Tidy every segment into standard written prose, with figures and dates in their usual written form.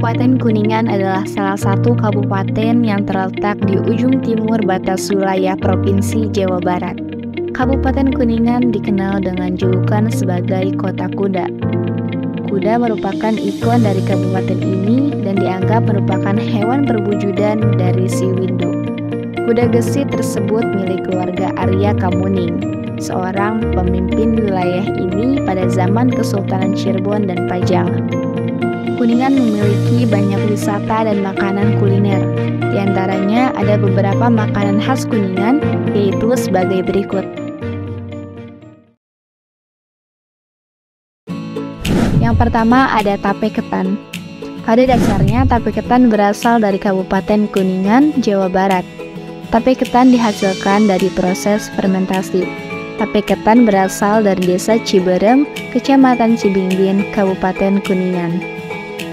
Kabupaten Kuningan adalah salah satu kabupaten yang terletak di ujung timur batas wilayah Provinsi Jawa Barat. Kabupaten Kuningan dikenal dengan julukan sebagai Kota Kuda. Kuda merupakan ikon dari kabupaten ini dan dianggap merupakan hewan perwujudan dari si Windu. Kuda gesit tersebut milik keluarga Arya Kamuning, seorang pemimpin wilayah ini pada zaman Kesultanan Cirebon dan Pajang. Kuningan memiliki banyak wisata dan makanan kuliner. Di antaranya ada beberapa makanan khas Kuningan, yaitu sebagai berikut. Yang pertama ada tape ketan. Pada dasarnya tape ketan berasal dari Kabupaten Kuningan, Jawa Barat. Tape ketan dihasilkan dari proses fermentasi. Tape ketan berasal dari desa Ciberem, Kecamatan Cibimbing, Kabupaten Kuningan.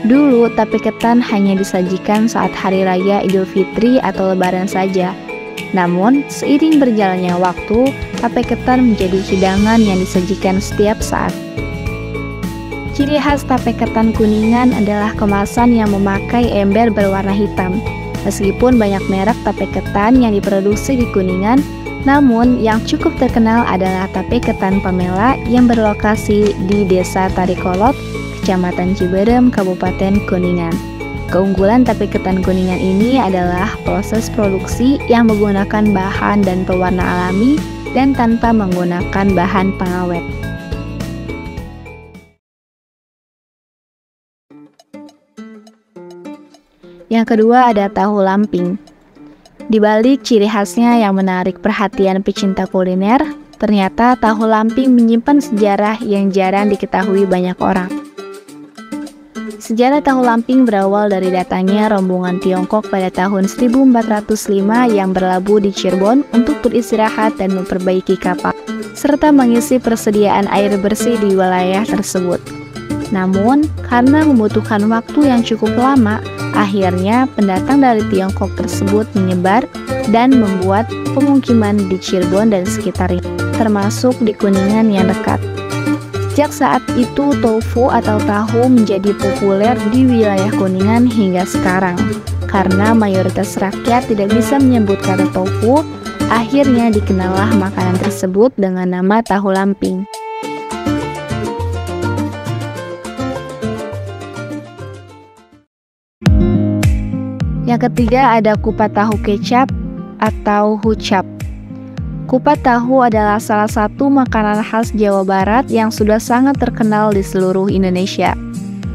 Dulu, tape ketan hanya disajikan saat hari raya Idul Fitri atau Lebaran saja. Namun, seiring berjalannya waktu, tape ketan menjadi hidangan yang disajikan setiap saat. Ciri khas tape ketan Kuningan adalah kemasan yang memakai ember berwarna hitam. Meskipun banyak merek tape ketan yang diproduksi di Kuningan, namun yang cukup terkenal adalah tape ketan Pamela yang berlokasi di Desa Tarikolot, Kecamatan Ciberem, Kabupaten Kuningan. Keunggulan tape ketan Kuningan ini adalah proses produksi yang menggunakan bahan dan pewarna alami dan tanpa menggunakan bahan pengawet. Yang kedua ada tahu lamping. Di balik ciri khasnya yang menarik perhatian pecinta kuliner, ternyata tahu lamping menyimpan sejarah yang jarang diketahui banyak orang. Sejarah tahu lamping berawal dari datangnya rombongan Tiongkok pada tahun 1405 yang berlabuh di Cirebon untuk beristirahat dan memperbaiki kapal, serta mengisi persediaan air bersih di wilayah tersebut. Namun, karena membutuhkan waktu yang cukup lama, akhirnya pendatang dari Tiongkok tersebut menyebar dan membuat pemukiman di Cirebon dan sekitarnya, termasuk di Kuningan yang dekat. Sejak saat itu, tofu atau tahu menjadi populer di wilayah Kuningan hingga sekarang. Karena mayoritas rakyat tidak bisa menyebut kata tofu, akhirnya dikenallah makanan tersebut dengan nama tahu lamping. Yang ketiga ada kupat tahu kecap atau hucap. Kupat tahu adalah salah satu makanan khas Jawa Barat yang sudah sangat terkenal di seluruh Indonesia.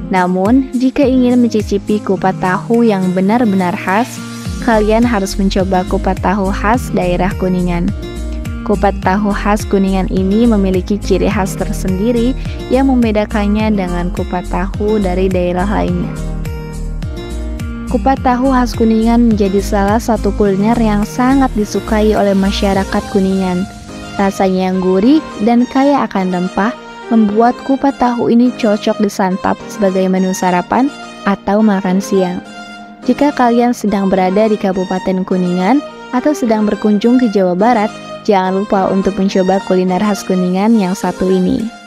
Namun, jika ingin mencicipi kupat tahu yang benar-benar khas, kalian harus mencoba kupat tahu khas daerah Kuningan. Kupat tahu khas Kuningan ini memiliki ciri khas tersendiri yang membedakannya dengan kupat tahu dari daerah lainnya. Kupat tahu khas Kuningan menjadi salah satu kuliner yang sangat disukai oleh masyarakat Kuningan. Rasanya yang gurih dan kaya akan rempah membuat kupat tahu ini cocok disantap sebagai menu sarapan atau makan siang. Jika kalian sedang berada di Kabupaten Kuningan atau sedang berkunjung ke Jawa Barat, jangan lupa untuk mencoba kuliner khas Kuningan yang satu ini.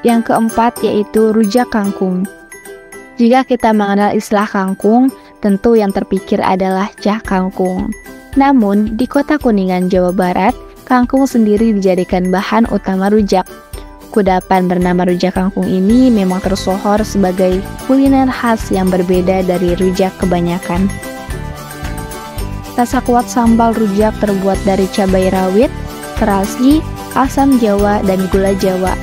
Yang keempat yaitu rujak kangkung. Jika kita mengenal istilah kangkung, tentu yang terpikir adalah cah kangkung. Namun, di kota Kuningan, Jawa Barat, kangkung sendiri dijadikan bahan utama rujak. Kudapan bernama rujak kangkung ini memang tersohor sebagai kuliner khas yang berbeda dari rujak kebanyakan. Rasa kuat sambal rujak terbuat dari cabai rawit, terasi, asam Jawa, dan gula Jawa.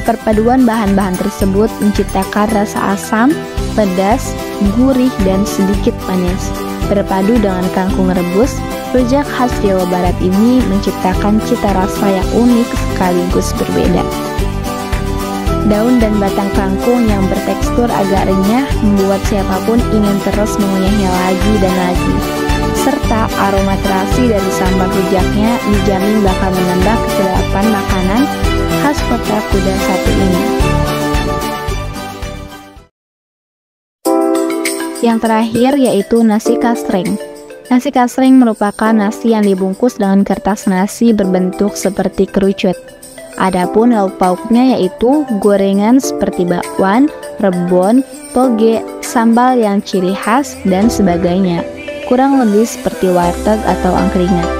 Perpaduan bahan-bahan tersebut menciptakan rasa asam, pedas, gurih, dan sedikit manis. Berpadu dengan kangkung rebus, rujak khas Jawa Barat ini menciptakan cita rasa yang unik sekaligus berbeda. Daun dan batang kangkung yang bertekstur agak renyah membuat siapapun ingin terus mengunyahnya lagi dan lagi. Serta aroma terasi dari sambal rujaknya dijamin bakal menambah kesedapan makanan khas kota Kuda satu ini. Yang terakhir yaitu nasi kasreng. Nasi kasreng merupakan nasi yang dibungkus dengan kertas nasi berbentuk seperti kerucut. Adapun lauk pauknya yaitu gorengan seperti bakwan, rebon, toge, sambal yang ciri khas, dan sebagainya. Kurang lebih seperti warteg atau angkringan.